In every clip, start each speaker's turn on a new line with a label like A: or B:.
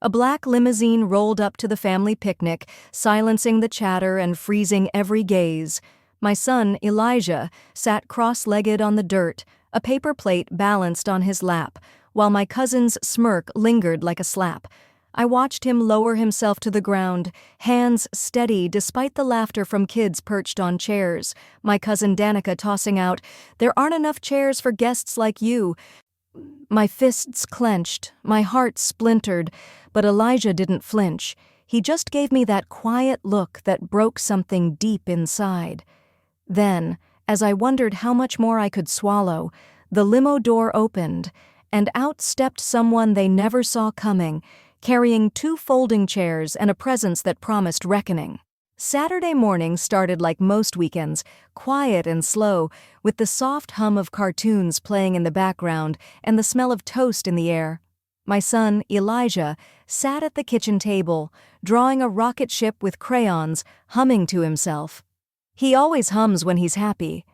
A: A black limousine rolled up to the family picnic, silencing the chatter and freezing every gaze. My son, Elijah, sat cross-legged on the dirt, a paper plate balanced on his lap, while my cousin's smirk lingered like a slap. I watched him lower himself to the ground, hands steady despite the laughter from kids perched on chairs. My cousin Danica tossing out, "There aren't enough chairs for guests like you." My fists clenched, my heart splintered, but Elijah didn't flinch. He just gave me that quiet look that broke something deep inside. Then, as I wondered how much more I could swallow, the limo door opened, and out stepped someone they never saw coming, carrying 2 folding chairs and a presence that promised reckoning. Saturday morning started like most weekends, quiet and slow, with the soft hum of cartoons playing in the background and the smell of toast in the air. My son, Elijah, sat at the kitchen table, drawing a rocket ship with crayons, humming to himself. He always hums when he's happy.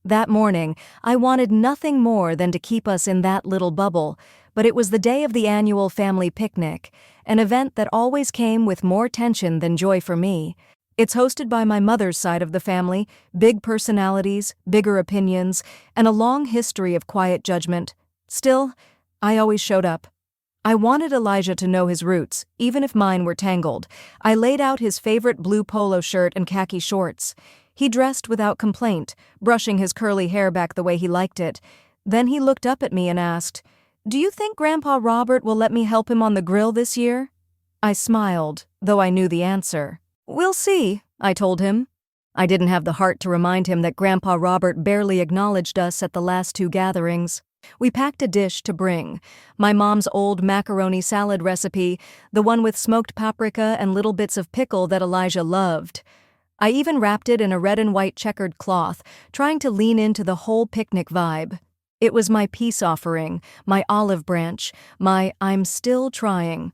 A: That morning, I wanted nothing more than to keep us in that little bubble, but it was the day of the annual family picnic, an event that always came with more tension than joy for me. It's hosted by my mother's side of the family, big personalities, bigger opinions, and a long history of quiet judgment. Still, I always showed up. I wanted Elijah to know his roots, even if mine were tangled. I laid out his favorite blue polo shirt and khaki shorts. He dressed without complaint, brushing his curly hair back the way he liked it. Then he looked up at me and asked, "Do you think Grandpa Robert will let me help him on the grill this year?" I smiled, though I knew the answer. "We'll see," I told him. I didn't have the heart to remind him that Grandpa Robert barely acknowledged us at the last 2 gatherings. We packed a dish to bring, my mom's old macaroni salad recipe, the one with smoked paprika and little bits of pickle that Elijah loved. I even wrapped it in a red and white checkered cloth, trying to lean into the whole picnic vibe. It was my peace offering, my olive branch, my "I'm still trying."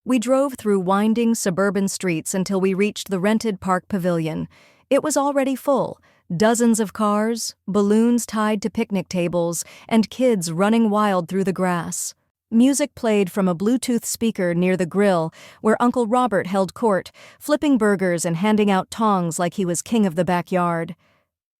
A: We drove through winding suburban streets until we reached the rented park pavilion. It was already full, dozens of cars, balloons tied to picnic tables, and kids running wild through the grass. Music played from a Bluetooth speaker near the grill, where Uncle Robert held court, flipping burgers and handing out tongs like he was king of the backyard.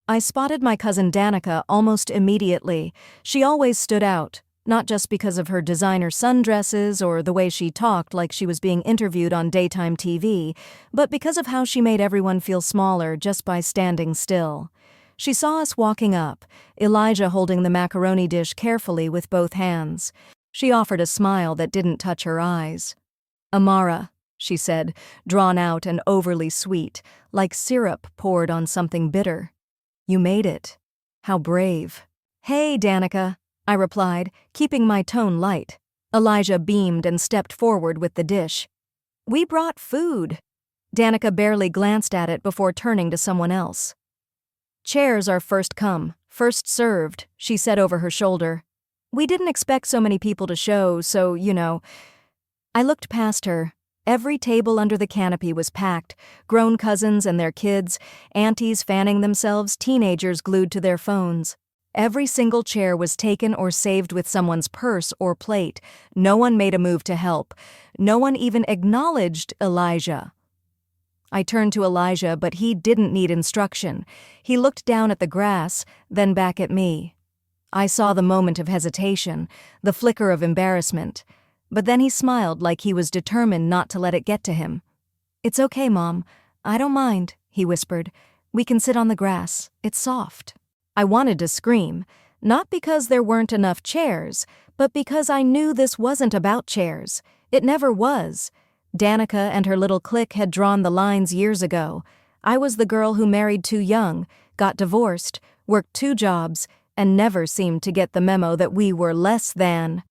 A: I spotted my cousin Danica almost immediately. She always stood out, not just because of her designer sundresses or the way she talked like she was being interviewed on daytime TV, but because of how she made everyone feel smaller just by standing still. She saw us walking up, Elijah holding the macaroni dish carefully with both hands. She offered a smile that didn't touch her eyes. "Amara," she said, drawn out and overly sweet, like syrup poured on something bitter. "You made it. How brave." "Hey, Danica," I replied, keeping my tone light. Elijah beamed and stepped forward with the dish. "We brought food." Danica barely glanced at it before turning to someone else. "Chairs are first come, first served," she said over her shoulder. "We didn't expect so many people to show, so, you know." I looked past her. Every table under the canopy was packed, grown cousins and their kids, aunties fanning themselves, teenagers glued to their phones. Every single chair was taken or saved with someone's purse or plate. No one made a move to help. No one even acknowledged Elijah. I turned to Elijah, but he didn't need instruction. He looked down at the grass, then back at me. I saw the moment of hesitation, the flicker of embarrassment. But then he smiled like he was determined not to let it get to him. "It's okay, Mom. I don't mind," he whispered. "We can sit on the grass. It's soft." I wanted to scream, not because there weren't enough chairs, but because I knew this wasn't about chairs. It never was. Danica and her little clique had drawn the lines years ago. I was the girl who married too young, got divorced, worked 2 jobs, and never seemed to get the memo that we were less than.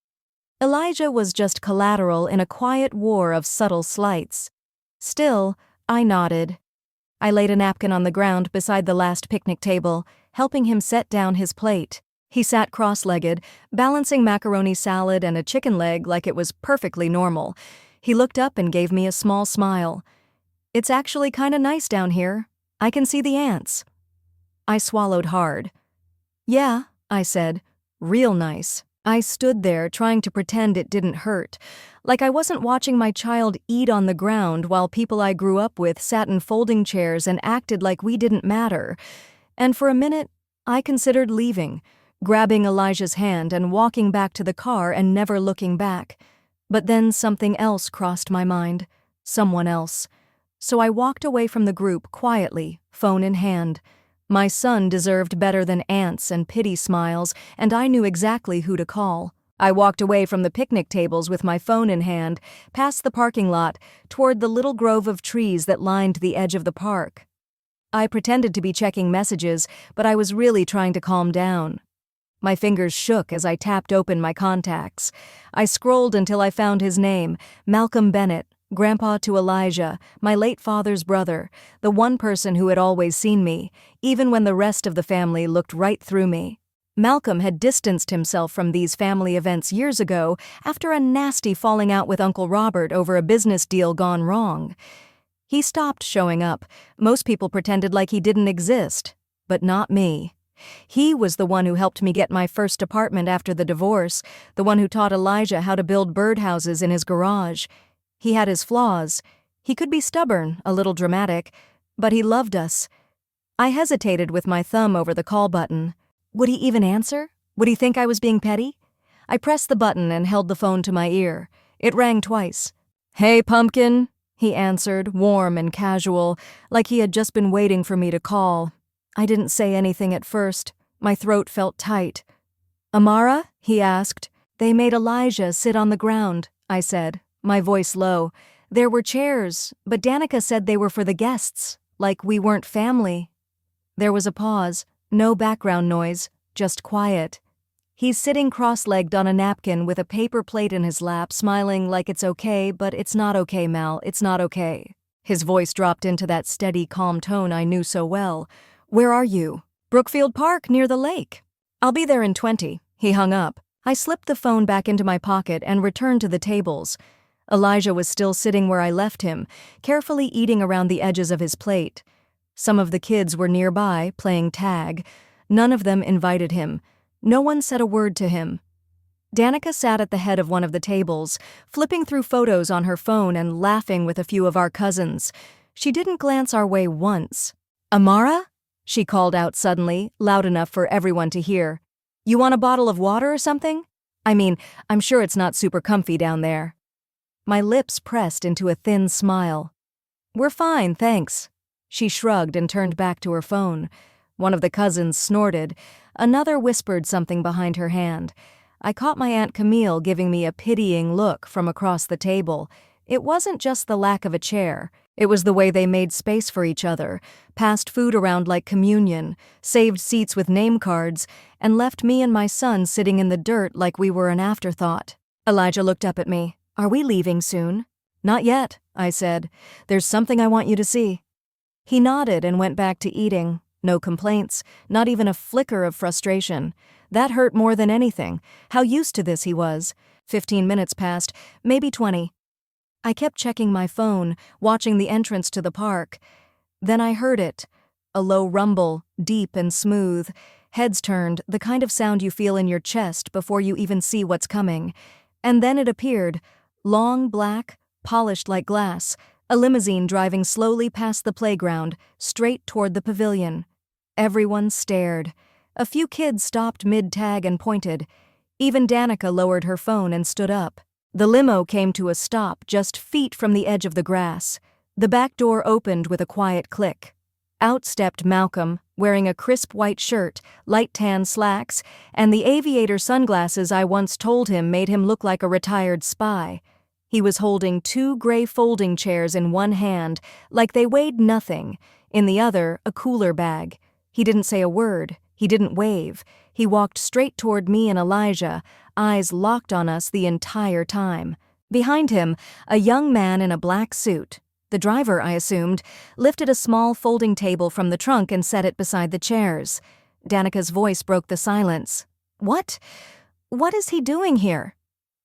A: Elijah was just collateral in a quiet war of subtle slights. Still, I nodded. I laid a napkin on the ground beside the last picnic table, helping him set down his plate. He sat cross-legged, balancing macaroni salad and a chicken leg like it was perfectly normal. He looked up and gave me a small smile. "It's actually kinda nice down here. I can see the ants." I swallowed hard. "Yeah," I said, "real nice." I stood there trying to pretend it didn't hurt. Like I wasn't watching my child eat on the ground while people I grew up with sat in folding chairs and acted like we didn't matter. And for a minute, I considered leaving, grabbing Elijah's hand and walking back to the car and never looking back. But then something else crossed my mind. Someone else. So I walked away from the group quietly, phone in hand. My son deserved better than ants and pity smiles, and I knew exactly who to call. I walked away from the picnic tables with my phone in hand, past the parking lot, toward the little grove of trees that lined the edge of the park. I pretended to be checking messages, but I was really trying to calm down. My fingers shook as I tapped open my contacts. I scrolled until I found his name, Malcolm Bennett, Grandpa to Elijah, my late father's brother, the one person who had always seen me, even when the rest of the family looked right through me. Malcolm had distanced himself from these family events years ago after a nasty falling out with Uncle Robert over a business deal gone wrong. He stopped showing up. Most people pretended like he didn't exist, but not me. He was the one who helped me get my first apartment after the divorce, the one who taught Elijah how to build birdhouses in his garage. He had his flaws. He could be stubborn, a little dramatic, but he loved us. I hesitated with my thumb over the call button. Would he even answer? Would he think I was being petty? I pressed the button and held the phone to my ear. It rang twice. "Hey, pumpkin," he answered, warm and casual, like he had just been waiting for me to call. I didn't say anything at first. My throat felt tight. "Amara?" he asked. "They made Elijah sit on the ground," I said, my voice low. "There were chairs, but Danica said they were for the guests, like we weren't family." There was a pause, no background noise, just quiet. He's sitting cross-legged on a napkin with a paper plate in his lap, smiling like it's okay, but it's not okay, Mal, it's not okay. His voice dropped into that steady, calm tone I knew so well. "Where are you?" "Brookfield Park, near the lake." "I'll be there in 20. He hung up. I slipped the phone back into my pocket and returned to the tables. Elijah was still sitting where I left him, carefully eating around the edges of his plate. Some of the kids were nearby, playing tag. None of them invited him. No one said a word to him. Danica sat at the head of one of the tables, flipping through photos on her phone and laughing with a few of our cousins. She didn't glance our way once. "Amara?" she called out suddenly, loud enough for everyone to hear. "You want a bottle of water or something? I mean, I'm sure it's not super comfy down there." My lips pressed into a thin smile. "We're fine, thanks." She shrugged and turned back to her phone. One of the cousins snorted. Another whispered something behind her hand. I caught my Aunt Camille giving me a pitying look from across the table. It wasn't just the lack of a chair. It was the way they made space for each other, passed food around like communion, saved seats with name cards, and left me and my son sitting in the dirt like we were an afterthought. Elijah looked up at me. "Are we leaving soon?" "Not yet," I said. "There's something I want you to see." He nodded and went back to eating. No complaints, not even a flicker of frustration. That hurt more than anything. How used to this he was. 15 minutes passed, maybe 20. I kept checking my phone, watching the entrance to the park. Then I heard it. A low rumble, deep and smooth. Heads turned, the kind of sound you feel in your chest before you even see what's coming. And then it appeared. Long, black, polished like glass. A limousine driving slowly past the playground, straight toward the pavilion. Everyone stared. A few kids stopped mid-tag and pointed. Even Danica lowered her phone and stood up. The limo came to a stop just feet from the edge of the grass. The back door opened with a quiet click. Out stepped Malcolm, wearing a crisp white shirt, light tan slacks, and the aviator sunglasses I once told him made him look like a retired spy. He was holding 2 gray folding chairs in one hand, like they weighed nothing, in the other a cooler bag. He didn't say a word. He didn't wave. He walked straight toward me and Elijah, eyes locked on us the entire time. Behind him, a young man in a black suit, the driver, I assumed, lifted a small folding table from the trunk and set it beside the chairs. Danica's voice broke the silence. "What? What is he doing here?"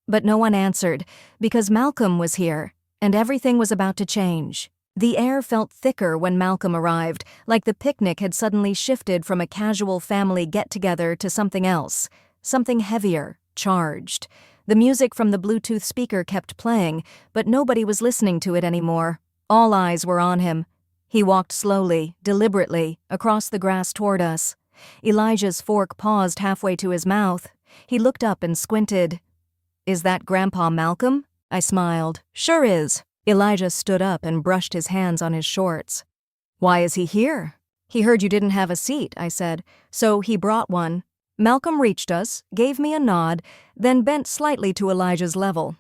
A: But no one answered, because Malcolm was here, and everything was about to change. The air felt thicker when Malcolm arrived, like the picnic had suddenly shifted from a casual family get-together to something else, something heavier, charged. The music from the Bluetooth speaker kept playing, but nobody was listening to it anymore. All eyes were on him. He walked slowly, deliberately, across the grass toward us. Elijah's fork paused halfway to his mouth. He looked up and squinted. "Is that Grandpa Malcolm?" I smiled. "Sure is." Elijah stood up and brushed his hands on his shorts. "Why is he here?" "He heard you didn't have a seat," I said, "so he brought one." Malcolm reached us, gave me a nod, then bent slightly to Elijah's level.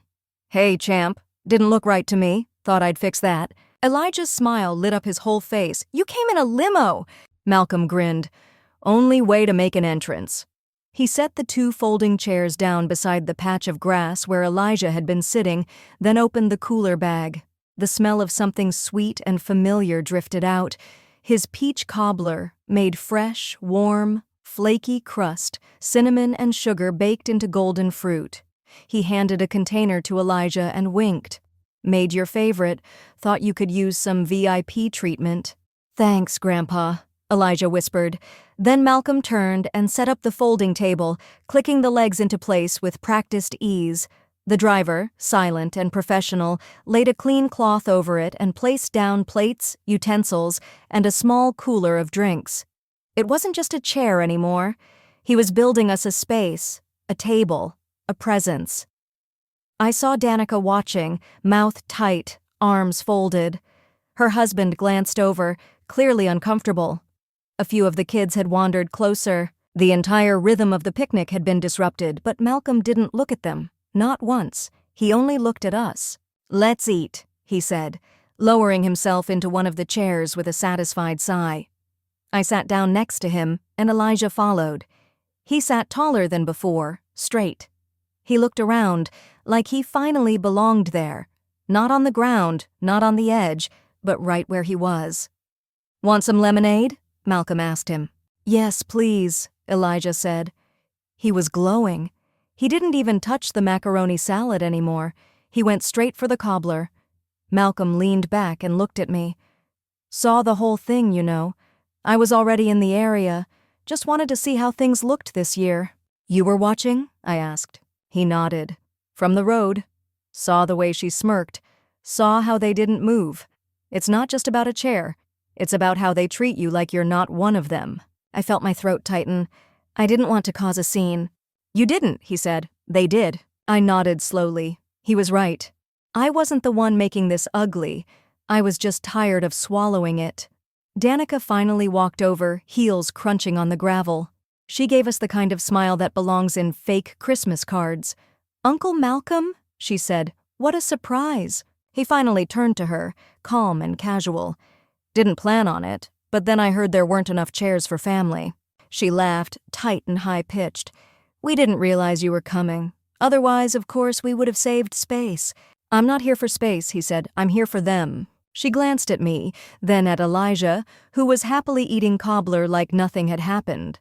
A: "Hey, champ. Didn't look right to me. Thought I'd fix that." Elijah's smile lit up his whole face. "You came in a limo!" Malcolm grinned. "Only way to make an entrance." He set the 2 folding chairs down beside the patch of grass where Elijah had been sitting, then opened the cooler bag. The smell of something sweet and familiar drifted out. His peach cobbler, made fresh, warm, flaky crust, cinnamon and sugar baked into golden fruit. He handed a container to Elijah and winked. "Made your favorite. Thought you could use some VIP treatment." "Thanks, Grandpa," Elijah whispered. Then Malcolm turned and set up the folding table, clicking the legs into place with practiced ease. The driver, silent and professional, laid a clean cloth over it and placed down plates, utensils, and a small cooler of drinks. It wasn't just a chair anymore. He was building us a space, a table, a presence. I saw Danica watching, mouth tight, arms folded. Her husband glanced over, clearly uncomfortable. A few of the kids had wandered closer. The entire rhythm of the picnic had been disrupted, but Malcolm didn't look at them. Not once. He only looked at us. "Let's eat," he said, lowering himself into one of the chairs with a satisfied sigh. I sat down next to him, and Elijah followed. He sat taller than before, straight. He looked around, like he finally belonged there. Not on the ground, not on the edge, but right where he was. "Want some lemonade?" Malcolm asked him. "Yes, please," Elijah said. He was glowing. He didn't even touch the macaroni salad anymore. He went straight for the cobbler. Malcolm leaned back and looked at me. "Saw the whole thing, you know. I was already in the area. Just wanted to see how things looked this year." "You were watching?" I asked. He nodded. "From the road. Saw the way she smirked. Saw how they didn't move. It's not just about a chair. It's about how they treat you like you're not one of them." I felt my throat tighten. I didn't want to cause a scene. "You didn't," he said. "They did." I nodded slowly. He was right. I wasn't the one making this ugly. I was just tired of swallowing it. Danica finally walked over, heels crunching on the gravel. She gave us the kind of smile that belongs in fake Christmas cards. "Uncle Malcolm?" she said. "What a surprise." He finally turned to her, calm and casual. "Didn't plan on it, but then I heard there weren't enough chairs for family." She laughed, tight and high-pitched. "We didn't realize you were coming. Otherwise, of course, we would have saved space." "I'm not here for space," he said. "I'm here for them." She glanced at me, then at Elijah, who was happily eating cobbler like nothing had happened.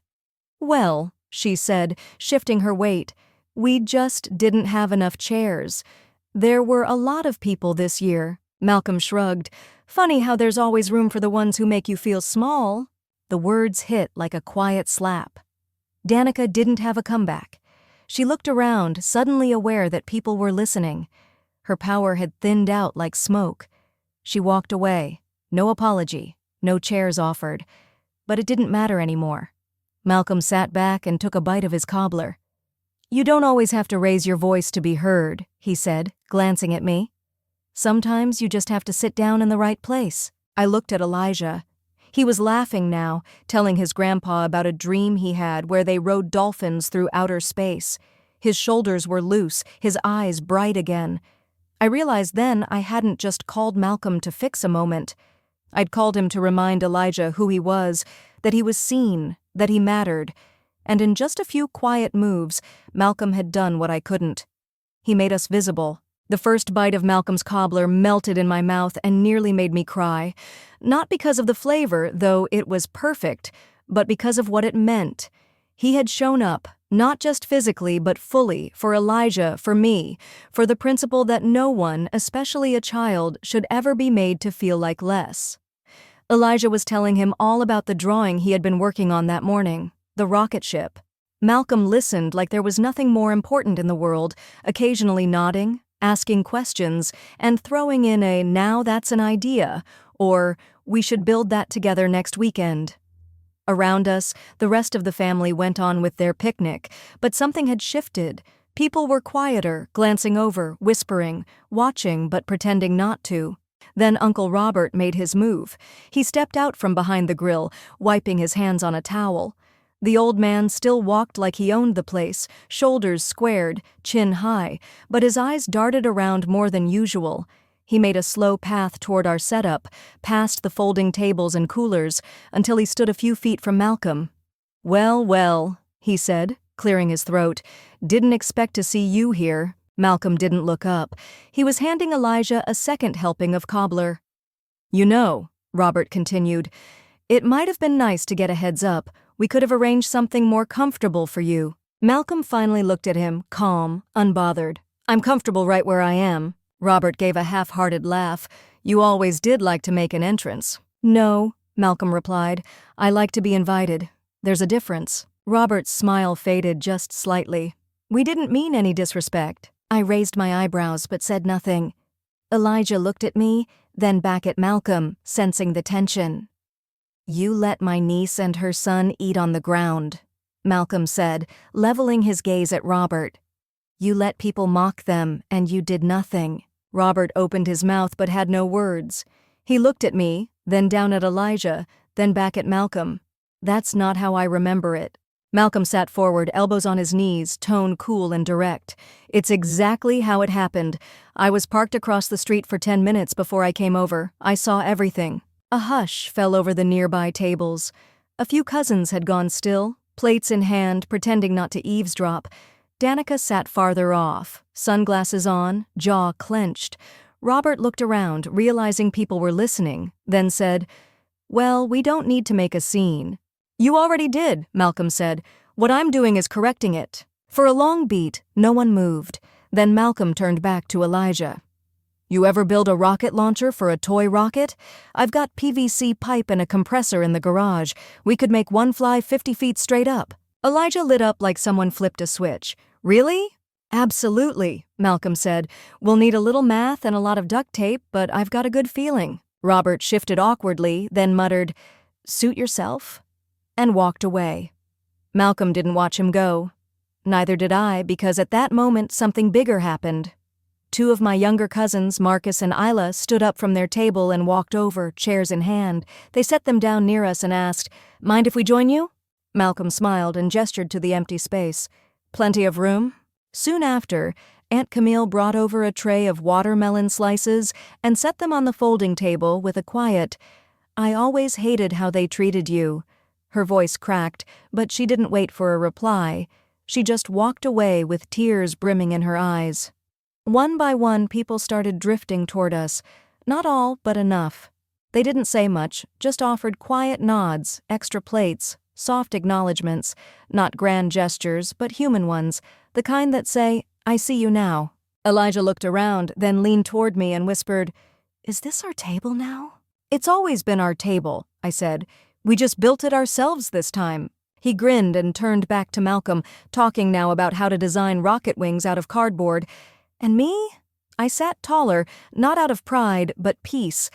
A: "Well," she said, shifting her weight, "we just didn't have enough chairs. There were a lot of people this year." Malcolm shrugged. "Funny how there's always room for the ones who make you feel small." The words hit like a quiet slap. Danica didn't have a comeback. She looked around, suddenly aware that people were listening. Her power had thinned out like smoke. She walked away. No apology, no chairs offered. But it didn't matter anymore. Malcolm sat back and took a bite of his cobbler. "You don't always have to raise your voice to be heard," he said, glancing at me. "Sometimes you just have to sit down in the right place." I looked at Elijah. He was laughing now, telling his grandpa about a dream he had where they rode dolphins through outer space. His shoulders were loose, his eyes bright again. I realized then I hadn't just called Malcolm to fix a moment. I'd called him to remind Elijah who he was, that he was seen, that he mattered. And in just a few quiet moves, Malcolm had done what I couldn't. He made us visible. The first bite of Malcolm's cobbler melted in my mouth and nearly made me cry. Not because of the flavor, though it was perfect, but because of what it meant. He had shown up, not just physically but fully, for Elijah, for me, for the principle that no one, especially a child, should ever be made to feel like less. Elijah was telling him all about the drawing he had been working on that morning, the rocket ship. Malcolm listened like there was nothing more important in the world, occasionally nodding, asking questions, and throwing in a "now that's an idea," or "we should build that together next weekend." Around us, the rest of the family went on with their picnic, but something had shifted. People were quieter, glancing over, whispering, watching but pretending not to. Then Uncle Robert made his move. He stepped out from behind the grill, wiping his hands on a towel. The old man still walked like he owned the place, shoulders squared, chin high, but his eyes darted around more than usual. He made a slow path toward our setup, past the folding tables and coolers, until he stood a few feet from Malcolm. "Well, well," he said, clearing his throat. "Didn't expect to see you here." Malcolm didn't look up. He was handing Elijah a second helping of cobbler. "You know," Robert continued, "it might have been nice to get a heads up. We could have arranged something more comfortable for you." Malcolm finally looked at him, calm, unbothered. "I'm comfortable right where I am." Robert gave a half-hearted laugh. "You always did like to make an entrance." "No," Malcolm replied. "I like to be invited. There's a difference." Robert's smile faded just slightly. "We didn't mean any disrespect." I raised my eyebrows but said nothing. Elijah looked at me, then back at Malcolm, sensing the tension. "You let my niece and her son eat on the ground," Malcolm said, leveling his gaze at Robert. "You let people mock them, and you did nothing." Robert opened his mouth but had no words. He looked at me, then down at Elijah, then back at Malcolm. "That's not how I remember it." Malcolm sat forward, elbows on his knees, tone cool and direct. "It's exactly how it happened. I was parked across the street for 10 minutes before I came over. I saw everything." A hush fell over the nearby tables. A few cousins had gone still, plates in hand, pretending not to eavesdrop. Danica sat farther off, sunglasses on, jaw clenched. Robert looked around, realizing people were listening, then said, "Well, we don't need to make a scene." "You already did," Malcolm said. "What I'm doing is correcting it." For a long beat, no one moved. Then Malcolm turned back to Elijah. "You ever build a rocket launcher for a toy rocket? I've got PVC pipe and a compressor in the garage. We could make one fly 50 feet straight up." Elijah lit up like someone flipped a switch. "Really?" "Absolutely," Malcolm said. "We'll need a little math and a lot of duct tape, but I've got a good feeling." Robert shifted awkwardly, then muttered, "Suit yourself," and walked away. Malcolm didn't watch him go. Neither did I, because at that moment something bigger happened. Two of my younger cousins, Marcus and Isla, stood up from their table and walked over, chairs in hand. They set them down near us and asked, "Mind if we join you?" Malcolm smiled and gestured to the empty space. "Plenty of room?" Soon after, Aunt Camille brought over a tray of watermelon slices and set them on the folding table with a quiet, "I always hated how they treated you." Her voice cracked, but she didn't wait for a reply. She just walked away with tears brimming in her eyes. One by one, people started drifting toward us. Not all, but enough. They didn't say much, just offered quiet nods, extra plates, soft acknowledgments, not grand gestures, but human ones, the kind that say, "I see you now." Elijah looked around, then leaned toward me and whispered, "Is this our table now?" "It's always been our table," I said. "We just built it ourselves this time." He grinned and turned back to Malcolm, talking now about how to design rocket wings out of cardboard. And me? I sat taller, not out of pride, but peace.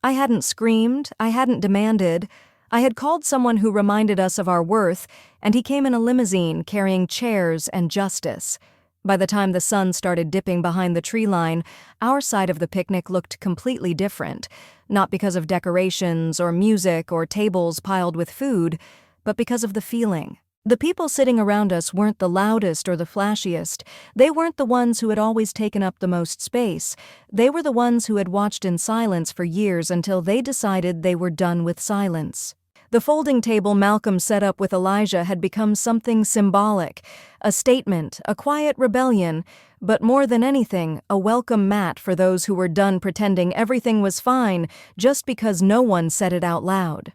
A: I hadn't screamed, I hadn't demanded. I had called someone who reminded us of our worth, and he came in a limousine carrying chairs and justice. By the time the sun started dipping behind the tree line, our side of the picnic looked completely different, not because of decorations or music or tables piled with food, but because of the feeling. The people sitting around us weren't the loudest or the flashiest. They weren't the ones who had always taken up the most space. They were the ones who had watched in silence for years until they decided they were done with silence. The folding table Malcolm set up with Elijah had become something symbolic, a statement, a quiet rebellion, but more than anything, a welcome mat for those who were done pretending everything was fine just because no one said it out loud.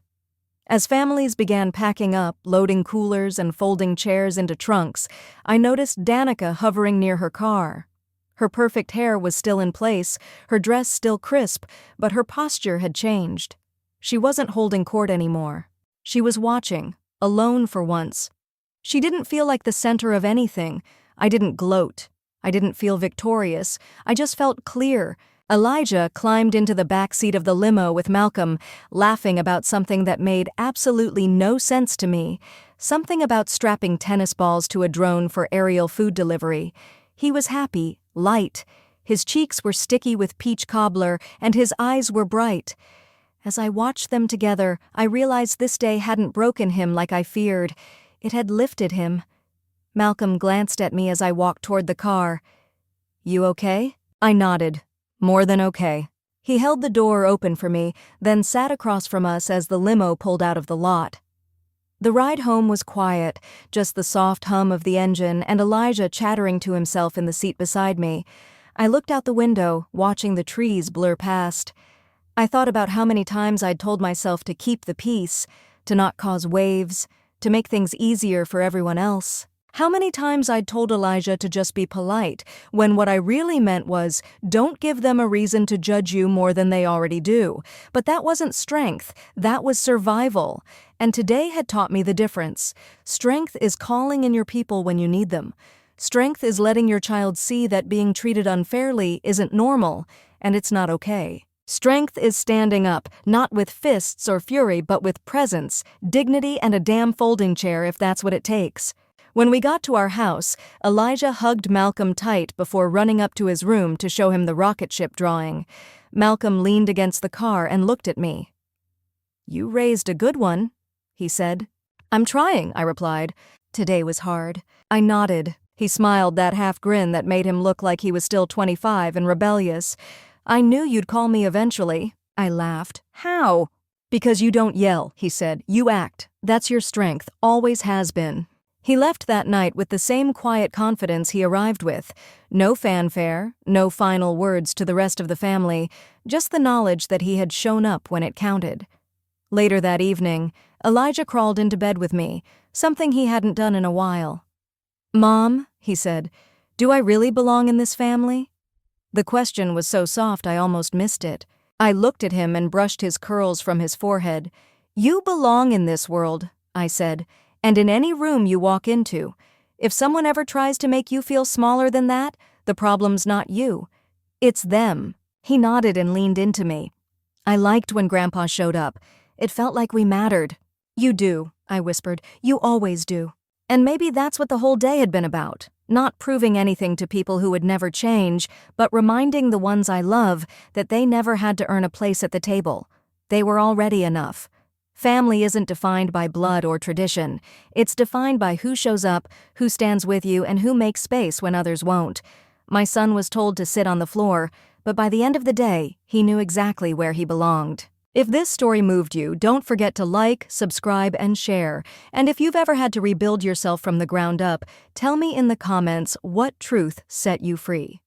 A: As families began packing up, loading coolers and folding chairs into trunks, I noticed Danica hovering near her car. Her perfect hair was still in place, her dress still crisp, but her posture had changed. She wasn't holding court anymore. She was watching, alone for once. She didn't feel like the center of anything. I didn't gloat. I didn't feel victorious. I just felt clear. Elijah climbed into the back seat of the limo with Malcolm, laughing about something that made absolutely no sense to me. Something about strapping tennis balls to a drone for aerial food delivery. He was happy, light. His cheeks were sticky with peach cobbler, and his eyes were bright. As I watched them together, I realized this day hadn't broken him like I feared. It had lifted him. Malcolm glanced at me as I walked toward the car. "You okay?" I nodded. "More than okay." He held the door open for me, then sat across from us as the limo pulled out of the lot. The ride home was quiet, just the soft hum of the engine and Elijah chattering to himself in the seat beside me. I looked out the window, watching the trees blur past. I thought about how many times I'd told myself to keep the peace, to not cause waves, to make things easier for everyone else. How many times I'd told Elijah to just be polite, when what I really meant was, don't give them a reason to judge you more than they already do. But that wasn't strength, that was survival. And today had taught me the difference. Strength is calling in your people when you need them. Strength is letting your child see that being treated unfairly isn't normal, and it's not okay. Strength is standing up, not with fists or fury, but with presence, dignity, and a damn folding chair if that's what it takes. When we got to our house, Elijah hugged Malcolm tight before running up to his room to show him the rocket ship drawing. Malcolm leaned against the car and looked at me. "You raised a good one," he said. "I'm trying," I replied. Today was hard. I nodded. He smiled, that half grin that made him look like he was still 25 and rebellious. "I knew you'd call me eventually." I laughed. "How?" "Because you don't yell," he said. "You act. That's your strength, always has been." He left that night with the same quiet confidence he arrived with. No fanfare, no final words to the rest of the family, just the knowledge that he had shown up when it counted. Later that evening, Elijah crawled into bed with me, something he hadn't done in a while. "Mom," he said, "do I really belong in this family?" The question was so soft I almost missed it. I looked at him and brushed his curls from his forehead. "You belong in this world," I said, "and in any room you walk into. If someone ever tries to make you feel smaller than that, the problem's not you. It's them." He nodded and leaned into me. I liked when Grandpa showed up. It felt like we mattered. "You do," I whispered. "You always do." And maybe that's what the whole day had been about. Not proving anything to people who would never change, but reminding the ones I love that they never had to earn a place at the table. They were already enough. Family isn't defined by blood or tradition. It's defined by who shows up, who stands with you, and who makes space when others won't. My son was told to sit on the floor, but by the end of the day, he knew exactly where he belonged. If this story moved you, don't forget to like, subscribe, and share. And if you've ever had to rebuild yourself from the ground up, tell me in the comments what truth set you free.